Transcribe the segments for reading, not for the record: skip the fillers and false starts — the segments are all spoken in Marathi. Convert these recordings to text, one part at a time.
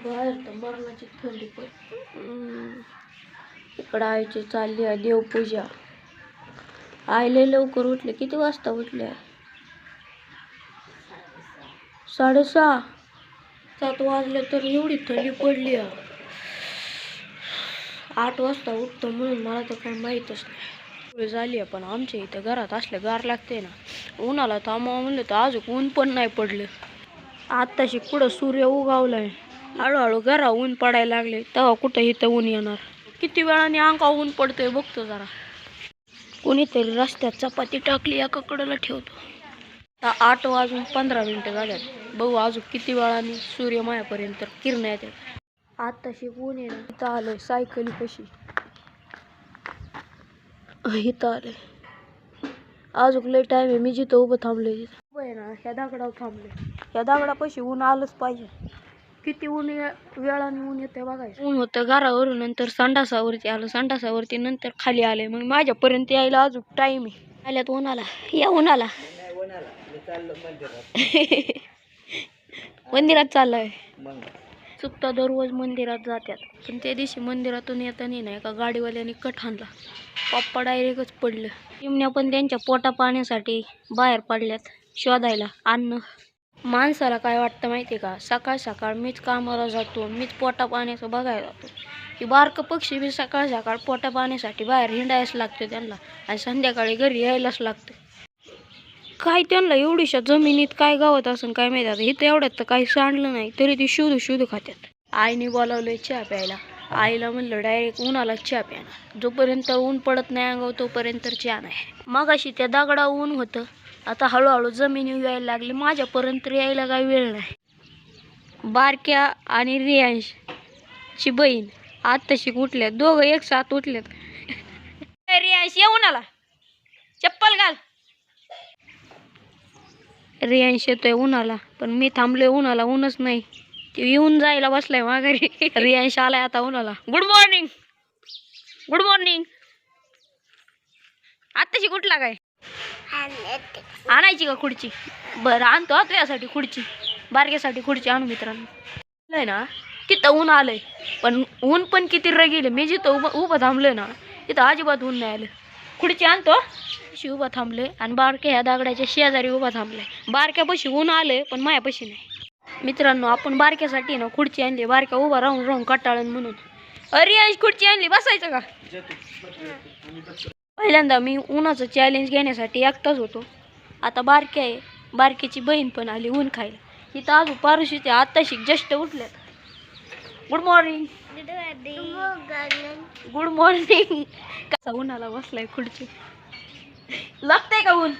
बाहेर तर मरणाची थंडी पण इकडं आईची चालली आहे देवपूजा. आईले लवकर उठले. किती वाजता उठले? 6:30. 7 वाजले तर एवढी थंडी पडली. 8 वाजता उठतो म्हणून मला तर काही माहीतच नाही. झाली आहे पण आमच्या इथं घरात असल्या गार लागते ना. उन्हाला थांबावं म्हणलं तर अजून ऊन पण नाही पडलं. आत्ताशी कुठं सूर्य उगावलाय. हळूहळू घरा ऊन पडायला लागले तेव्हा कुठं इथं ऊन येणार. किती वेळाने अंगावर ऊन पडतंय बघतो जरा. कोणीतरी रस्त्यात चपाती टाकली एका कडेला ठेवतो. 8:15 झाल्यात. बघू अजून किती वेळाने सूर्य मायापर्यंत किरण येते. आत्ताशी ऊन आहे ना. इथं आलंय सायकली कशी इथं आलंय. अजून लय टाइम आहे. मी जिथं उभं थांबले आहे ना ह्या दगडावर थांबले. ह्या दगडापाशी ऊन आलंच पाहिजे. किती ऊन वेळाने ऊन येते बघायचं. ऊन होतं घरावरून नंतर संडासावरती आलं. संडासावरती नंतर खाली आले. मग माझ्यापर्यंत यायला अजून टाइम आहे. आल्यात उन्हाला. या उन्हाला मंदिरात चाललंय. चुकता दररोज मंदिरात जातात पण त्या दिवशी मंदिरातून येताना नाही का गाडीवाल्याने कट आणला. पप्पा डायरेक्टच पडलं. चिमण्या पण त्यांच्या पोटा पाण्यासाठी बाहेर पडल्यात शोधायला अन्न. माणसाला काय वाटतं माहिती का? सकाळ सकाळ मीच कामाला जातो, मीच पोटा पाण्याचं बघायला जातो. की बारकं पक्षी बी सकाळ सकाळ पोटा पाण्यासाठी बाहेर हिंडायच लागतं त्यांना आणि संध्याकाळी घरी यायलाच लागतं. काय त्यांना एवढीशा जमिनीत काय गावत असं काय माहिती. आता इथं एवढ्यात तर काही सांडलं नाही तरी ती शोधू खात्यात. आईने बोलावलंय चहा प्यायला. आईला म्हणलं डायरेक्ट उन्हाला चहा प्यायला. जोपर्यंत ऊन पडत नाही अंगावर तोपर्यंत चहा नाही. मगाशी त्या दगडा ऊन होतं. आता हळूहळू जमिनीवर यायला लागली. माझ्यापर्यंत यायला काही वेळ नाही. बारक्या आणि रियांशची बहीण आत्ताशी उठल्यात. दोघं एक साथ उठल्यात. रियांश ये उन्हाला चप्पल घाल. रियांश येतोय उन्हाला पण मी थांबलोय उन्हाला. ऊनच नाही. ते येऊन जायला बसलाय माघारी. रियांश आलाय आता उन्हाला. Good morning. Good morning. आत्ताशी कुठला काय आणायची का खुर्ची? बरं आणतो तुझ्यासाठी खुर्ची. बारक्यासाठी खुर्ची आणू मित्रांनो. ना तिथं ऊन आलंय पण ऊन पण किती रगेल. मी जिथं उभं थांबलोय ना तिथं अजिबात ऊन नाही आलं. खुर्ची आणतो. उभा थांबले आणि बारक्या ह्या दगडाच्या शेजारी उभा थांबलाय. बारक्यापाशी ऊन आलंय पण मायापाशी नाही. मित्रांनो आपण बारक्यासाठी ना खुर्ची आणली. बारक्या उभा राहून राहून कटाळन म्हणून. अरे खुर्ची आणली. बसायचं का? पहिल्यांदा मी उन्हाचं चॅलेंज घेण्यासाठी एकटाच होतो. आता बारक्या आहे. बारक्याची बहीण पण आली ऊन खायला. इथं अजून पारुशीचे आत्ताशी जस्ट उठल्यात. Good morning. Good morning. कसा उन्हाला बसलाय खुर्ची. लागतंय का ऊन?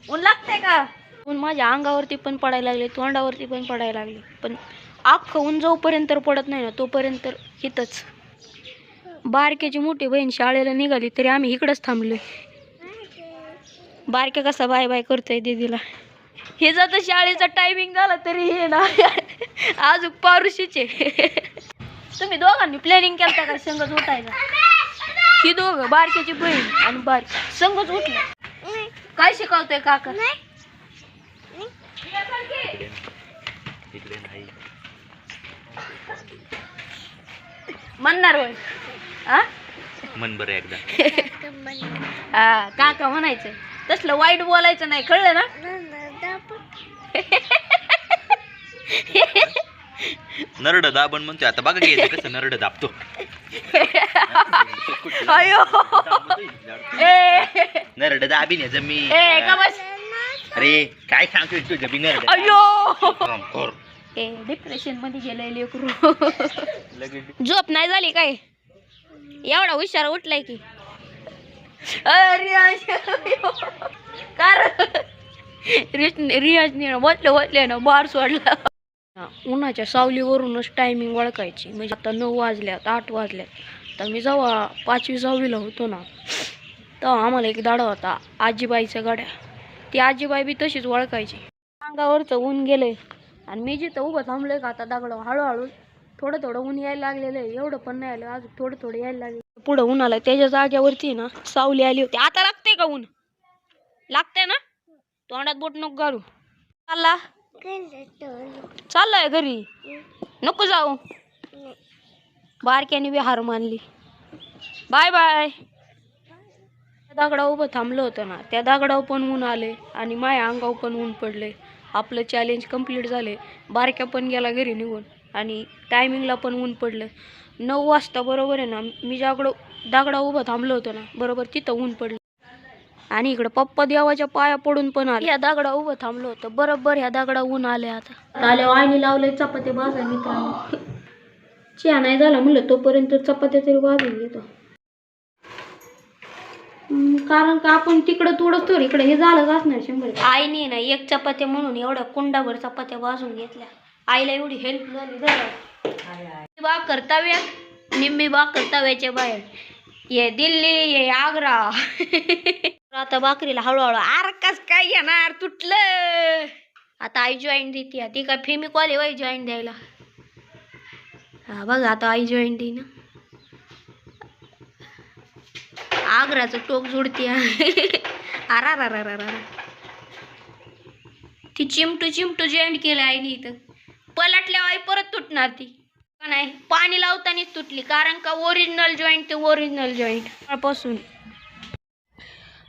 ऊन लागतंय का? ऊन माझ्या अंगावरती पण पडायला लागले, तोंडावरती पण पडायला लागले. पण अख्खं ऊन जोपर्यंत पडत नाही ना तोपर्यंत इथंच. बारक्याची मोठी बहीण शाळेला निघाली तरी आम्ही इकडंच थांबलोय. बारक्या कसा बाय बाय करतोय दीदीला. हे जर शाळेचा टायमिंग झाला तरी हे ना अजून पारुशीचे. तुम्ही दोघांनी प्लॅनिंग केलं का संगच उठायला? ही दोघं बारक्याची बहीण आणि बारकी संगच उठलं. काय शिकवतोय काका? म्हणणार होय? मन बरं एकदा. हा काका म्हणायचं. तसलं वाईट बोलायचं नाही कळलं ना. नरड दाबण म्हणतोय आता बघा की कसं नरड दाबतो. अयो नरड दाबीन जमी. अरे काय सांगतोय तुझं बी नरड. अयो डिप्रेशन मध्ये गेलंय लेकरू. झोप नाही झाली काय? एवढा हुशार उठलाय की. रियाजने वतले ना बार सोडला. उन्हाच्या सावलीवरूनच टायमिंग ओळखायची. म्हणजे आता 9 वाजल्यात 8 वाजल्यात. तर मी जेव्हा 5वी 6वीला होतो ना तेव्हा आम्हाला एक दाडा होता आजीबाईच्या गाड्या. ती आजीबाई बी तशीच ओळखायची. अंगावरचं ऊन गेलंय आणि मी जिथं उभं थांबलोय का आता दगडावर हळूहळू थोडं ऊन यायला लागलेलं आहे. एवढं पण नाही आलं अजून थोडं यायला लागलं. पुढं ऊन आलं त्याच्या जाग्यावरती ना सावली आली होती. आता लागते का ऊन? लागते ना. तोंडात बोट नको घालू. चाललाय घरी. नको जाऊ. बारक्याने बी हार मानली. Bye bye. त्या दगडावर उभं थांबलं होतं ना, त्या दगडावर पण ऊन आले आणि माझ्या अंगावर पण ऊन पडले. आपलं चॅलेंज कंप्लीट झाले. बारक्या पण गेला घरी निघून आणि टायमिंगला पण ऊन पडलं. 9 वाजता बरोबर आहे ना, मी दगडावर उभं थांबलं होतं ना, बरोबर तिथं ऊन पडलं. आणि इकडं पप्पा देवाच्या पाया पडून पण आले. या दगडा उभं थांबलं होतं बरोबर, ह्या दगडा ऊन आले. आता आल्यावर आईने लावलंय चपात्या भाजाय मित्रांनो. चहा नाही झाला म्हणलं तोपर्यंत चपात्या तरी भाजून घेतो. कारण का आपण तिकडं थोडं तर इकडे हे झालंच असणार 100. आईने ना एक चपात्या म्हणून एवढ्या कुंडाभर चपात्या भाजून घेतल्या. आईला एवढी हेल्प झाली. भाकर तव्यात, निम्मी भाकर तव्याच्या बाहेर. ये दिल्ली, ये आग्रा. आता भाकरीला हळूहळू आरकाच काय येणार तुटलं. आता आई जॉईंट देते. ती काय फेमिकॉल आहे जॉईंट द्यायला. हा बघा आता आई जॉईंट देईन. आग्राचं टोक जोडते. आरा ती चिमटू जॉईंट केलं आईने इथं. पलटल्यावर आई परत तुटणार ती. नाही पाणी लावतानाच तुटली. कारण का ओरिजिनल जॉईंट ते ओरिजिनल जॉईंट पासून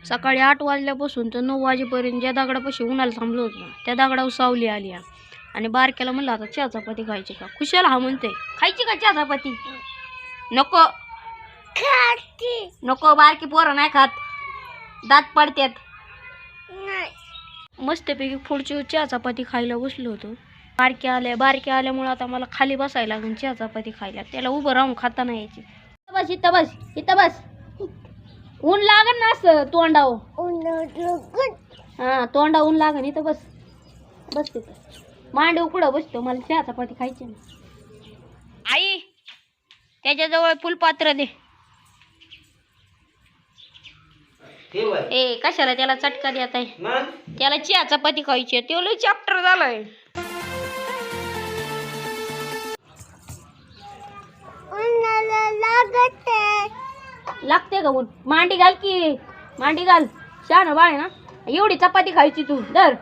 सकाळी 8 वाजल्यापासून तर 9 वाजेपर्यंत ज्या दगडापाशी उन्हाला थांबलो होतो ना, त्या दगडावर सावली आली. आणि बारक्याला म्हणलं आता चहा चपाती खायची का. खुशाला हा म्हणते खायची का चहा चपाती. नको नको, बारकी पोरं नाही खात, दात पडतात. मस्तपैकी पुढची चहा चपाती खायला बसलो होतो. बारक्या आल्यामुळे आता मला खाली बसायला लागून चहा चपाती खायला. त्याला उभं राहून खाता नाही यायची. इथं बस ऊन लागन ना असं तोंडावर. हा तोंडा ऊन लागन. इथं बस तिथं मांडी उकडं बसतो. मला चहा चपाती खायची ना. आई त्याच्याजवळ फुलपात्र दे. ए कशाला त्याला चटका देत आहे. त्याला चहा चपाती खायची. तो लय चॅप्टर झालाय. लागते का ऊन. मांडी घाल की, मांडी घाल. शहाणं बाळ ना. एवढी चपाती खायची तू. दर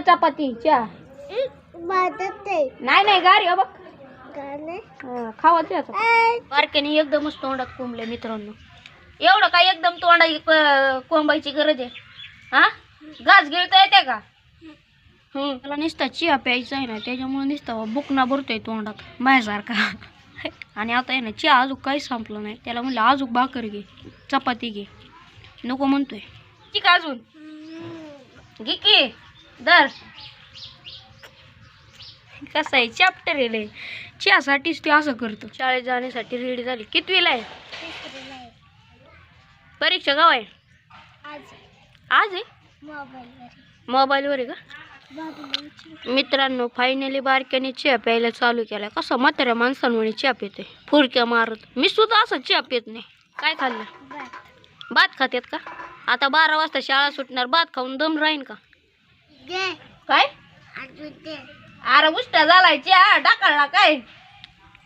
चपाती चहा. नाही गारी हो बघ. खावा चहा. बारक्याने एकदमच तोंडात कोंबले मित्रांनो. एवढं काय एकदम तोंडा कोंबायची गरज आहे. हा घास गिळता येते का. त्याला नुसता चिया प्यायचा आहे ना, त्याच्यामुळे नुसता बुकना भरतोय तोंडात माझ्यासारखा. आणि आता आहे ना चहा अजून काही संपलं नाही. त्याला म्हणलं अजून भाकर घे, चपाती घे. नको म्हणतोय. ठीक अजून घे की दर. कसं आहे चॅप्टर आहे. चहासाठीच ते असं करतो. शाळेत जाण्यासाठी रेडी झाली. कितवीला आहे. परीक्षा गाव आहे आज आहे. मोबाईलवर आहे का मित्रांनो. फायनली बारक्याने चहा प्यायला चालू केला. कसं म्हाताऱ्या माणसांमुळे चहा पिते फुरक्या मारत. मी सुद्धा असं चहा पित नाही. काय खाल्लं. भात खात्यात का. आता 12 वाजता शाळा सुटणार. भात खाऊन दम राहीन का काय. अरे उष्टा झालाय चहा टाकाळला काय.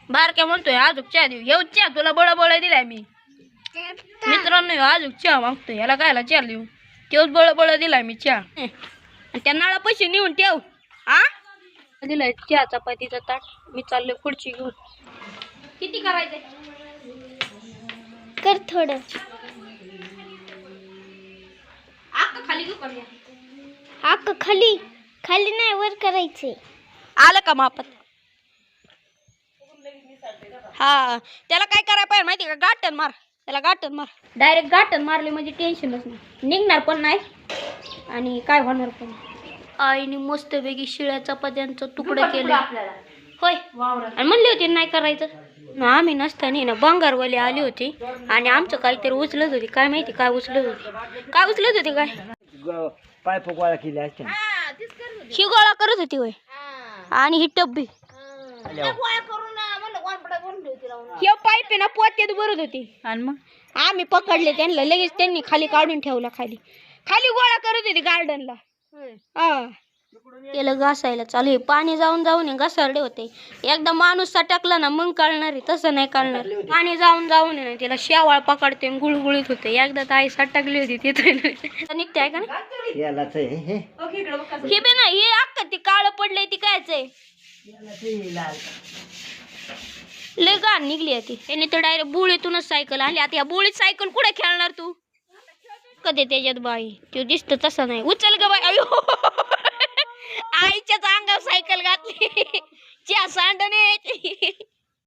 बारक्या म्हणतोय अजून चहा देऊ. येऊ चहा तुला बळ दिलाय मी. मित्रांनो अजून चहा मागतोय. याला कायला चहा देऊ. तेच बळ दिलाय मी चहा. आणि त्या नाळा पैसे नेऊन ठेव. दिलाय चहा चपातीचा ताट. मी चाललोय खुर्ची घेऊन. किती करायचंय कर थोडं. खाली घेऊ का. खाली नाही वर करायचंय. आलं का मापात. हा त्याला काय करायला पाहिजे माहिती का. गाठण मार त्याला. गाठण मार डायरेक्ट. गाठण मारले म्हणजे टेन्शनच नाही. निघणार पण नाही आणि काय होणार पण. आईने मस्तपैकी शिळ्या चपात्यांचं तुकडं केलं होय. आणि म्हणली होती नाही करायचं. आम्ही नसताना ना बंगारवाली आली होती आणि आमचं काहीतरी उचलत होती. काय माहिती काय उचलत होती काय पाईप गोळा केले असते. ही गोळा करत होती होय. आणि ही टब्बी हे पाईप आहे ना पोत्यात भरत होती. आणि मग आम्ही पकडले त्यांना. लगेच त्यांनी खाली काढून ठेवला. खाली गोळा करत होती गार्डनला. केलं घासायला चालू आहे. पाणी जाऊन घसारडे होते. एकदा माणूस सटकला ना मग कळणार आहे. तसं नाही कळणार. पाणी जाऊन ना त्याला शेवाळ पकडते गुळगुळीत होते. एकदा तर आई सटकली होती तिथे निघते आहे का ना. हे बे ना हे अक्का ती काळं पडलंय ती कायच आहे. लय घाण निघली आहे ती. त्याने तर डायरेक्ट बोळीतूनच सायकल आली. आता या बोळीत सायकल कुठे खेळणार तू? कधी त्याच्यात बाई तो दिसत तसा नाही. उचल ग बाई. अयो आईच्याच अंगावर सायकल घातली. च्या सांडणे